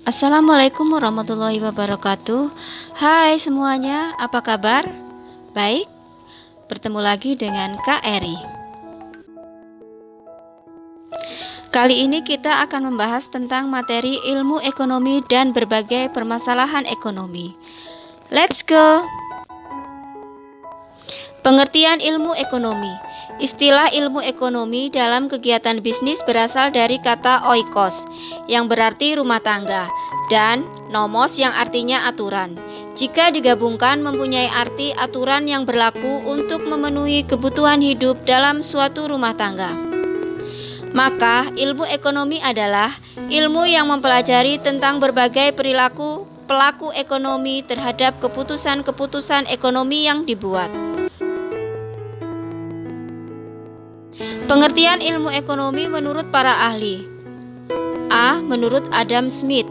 Assalamualaikum warahmatullahi wabarakatuh. Hai semuanya, apa kabar? Baik, bertemu lagi dengan Kak Eri. Kali ini kita akan membahas tentang materi ilmu ekonomi dan berbagai permasalahan ekonomi. Let's go! Pengertian ilmu ekonomi. Istilah ilmu ekonomi dalam kegiatan bisnis berasal dari kata oikos yang berarti rumah tangga dan nomos yang artinya aturan. Jika digabungkan mempunyai arti aturan yang berlaku untuk memenuhi kebutuhan hidup dalam suatu rumah tangga. Maka ilmu ekonomi adalah ilmu yang mempelajari tentang berbagai perilaku pelaku ekonomi terhadap keputusan-keputusan ekonomi yang dibuat. Pengertian ilmu ekonomi menurut para ahli. A. Menurut Adam Smith,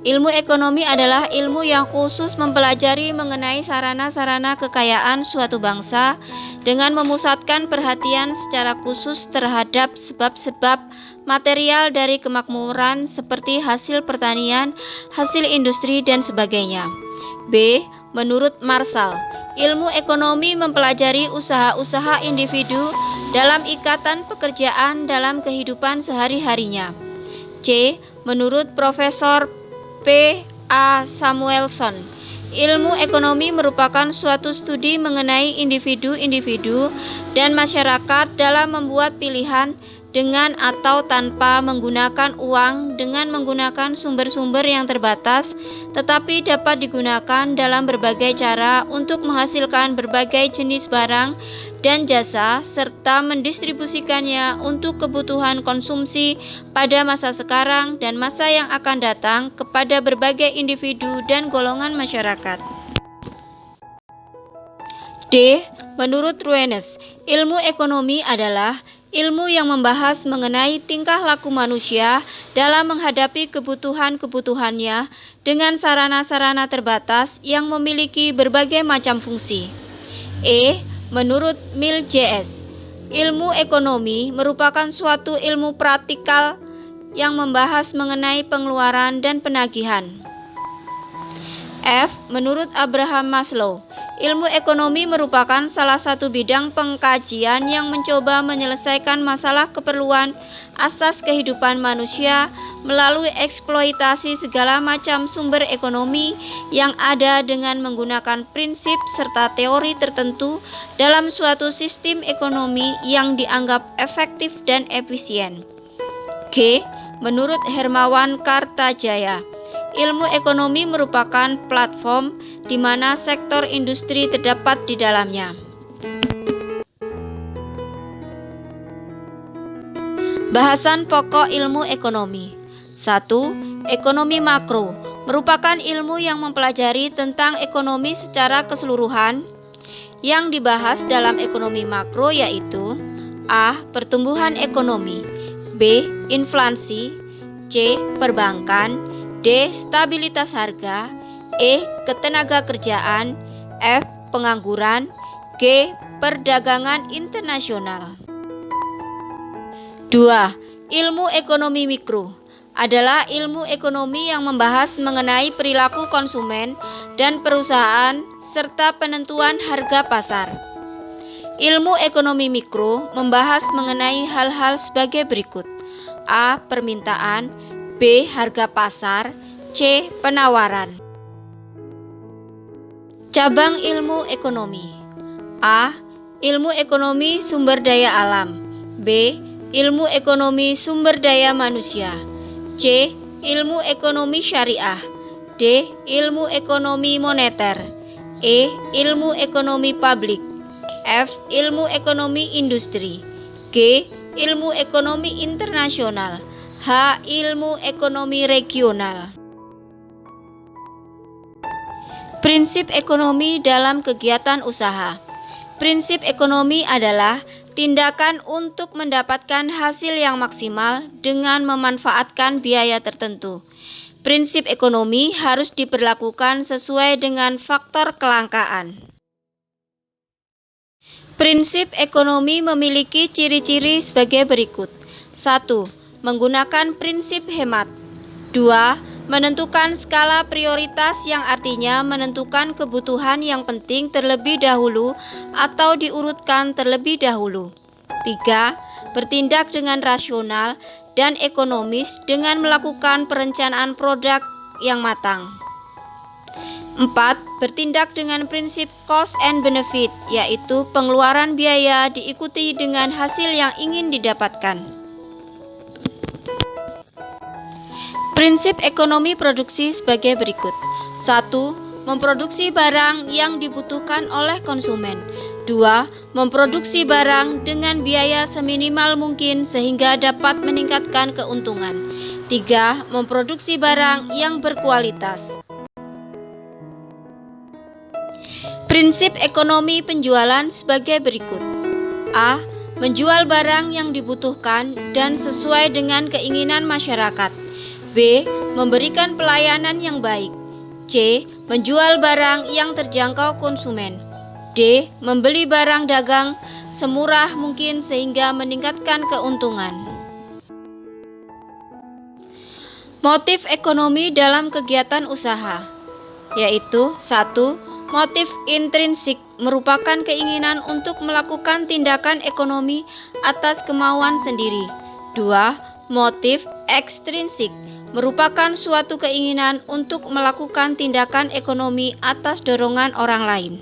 ilmu ekonomi adalah ilmu yang khusus mempelajari mengenai sarana-sarana kekayaan suatu bangsa dengan memusatkan perhatian secara khusus terhadap sebab-sebab material dari kemakmuran seperti hasil pertanian, hasil industri, dan sebagainya. B. Menurut Marshall, ilmu ekonomi mempelajari usaha-usaha individu dalam ikatan pekerjaan dalam kehidupan sehari-harinya. C. Menurut Profesor P. A. Samuelson, ilmu ekonomi merupakan suatu studi mengenai individu-individu dan masyarakat dalam membuat pilihan dengan atau tanpa menggunakan uang, dengan menggunakan sumber-sumber yang terbatas, tetapi dapat digunakan dalam berbagai cara untuk menghasilkan berbagai jenis barang dan jasa, serta mendistribusikannya untuk kebutuhan konsumsi pada masa sekarang dan masa yang akan datang kepada berbagai individu dan golongan masyarakat. D. Menurut Ruenes, ilmu ekonomi adalah ilmu yang membahas mengenai tingkah laku manusia dalam menghadapi kebutuhan-kebutuhannya dengan sarana-sarana terbatas yang memiliki berbagai macam fungsi. E. Menurut Mill J.S., ilmu ekonomi merupakan suatu ilmu praktikal yang membahas mengenai pengeluaran dan penagihan. F. Menurut Abraham Maslow, ilmu ekonomi merupakan salah satu bidang pengkajian yang mencoba menyelesaikan masalah keperluan asas kehidupan manusia melalui eksploitasi segala macam sumber ekonomi yang ada dengan menggunakan prinsip serta teori tertentu dalam suatu sistem ekonomi yang dianggap efektif dan efisien. G. Menurut Hermawan Kartajaya, ilmu ekonomi merupakan platform di mana sektor industri terdapat di dalamnya. Bahasan pokok ilmu ekonomi. 1. Ekonomi makro merupakan ilmu yang mempelajari tentang ekonomi secara keseluruhan. Yang dibahas dalam ekonomi makro yaitu A. Pertumbuhan ekonomi, B. Inflasi, C. Perbankan, D. Stabilitas harga, E. Ketenaga kerjaan, F. Pengangguran, G. Perdagangan internasional. 2. Ilmu ekonomi mikro adalah ilmu ekonomi yang membahas mengenai perilaku konsumen dan perusahaan serta penentuan harga pasar. Ilmu ekonomi mikro membahas mengenai hal-hal sebagai berikut: A. Permintaan, B. Harga pasar, C. Penawaran. Cabang ilmu ekonomi. A. Ilmu ekonomi sumber daya alam, B. Ilmu ekonomi sumber daya manusia, C. Ilmu ekonomi syariah, D. Ilmu ekonomi moneter, E. Ilmu ekonomi publik, F. Ilmu ekonomi industri, G. Ilmu ekonomi internasional, H. Ilmu ekonomi regional. Prinsip ekonomi dalam kegiatan usaha. Prinsip ekonomi adalah tindakan untuk mendapatkan hasil yang maksimal dengan memanfaatkan biaya tertentu. Prinsip ekonomi harus diberlakukan sesuai dengan faktor kelangkaan. Prinsip ekonomi memiliki ciri-ciri sebagai berikut. 1. Menggunakan prinsip hemat. 2. Menentukan skala prioritas yang artinya menentukan kebutuhan yang penting terlebih dahulu atau diurutkan terlebih dahulu. 3. Bertindak dengan rasional dan ekonomis dengan melakukan perencanaan produk yang matang. 4. Bertindak dengan prinsip cost and benefit, yaitu pengeluaran biaya diikuti dengan hasil yang ingin didapatkan. Prinsip ekonomi produksi sebagai berikut. 1. Memproduksi barang yang dibutuhkan oleh konsumen. 2. Memproduksi barang dengan biaya seminimal mungkin sehingga dapat meningkatkan keuntungan. 3. Memproduksi barang yang berkualitas. Prinsip ekonomi penjualan sebagai berikut. A. Menjual barang yang dibutuhkan dan sesuai dengan keinginan masyarakat. B. Memberikan pelayanan yang baik. C. Menjual barang yang terjangkau konsumen. D. Membeli barang dagang semurah mungkin sehingga meningkatkan keuntungan. Motif ekonomi dalam kegiatan usaha, yaitu 1. Motif intrinsik merupakan keinginan untuk melakukan tindakan ekonomi atas kemauan sendiri. 2. Motif ekstrinsik merupakan suatu keinginan untuk melakukan tindakan ekonomi atas dorongan orang lain.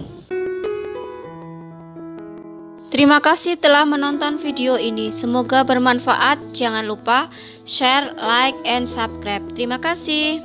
Terima kasih telah menonton video ini. Semoga bermanfaat. Jangan lupa share, like, and subscribe. Terima kasih.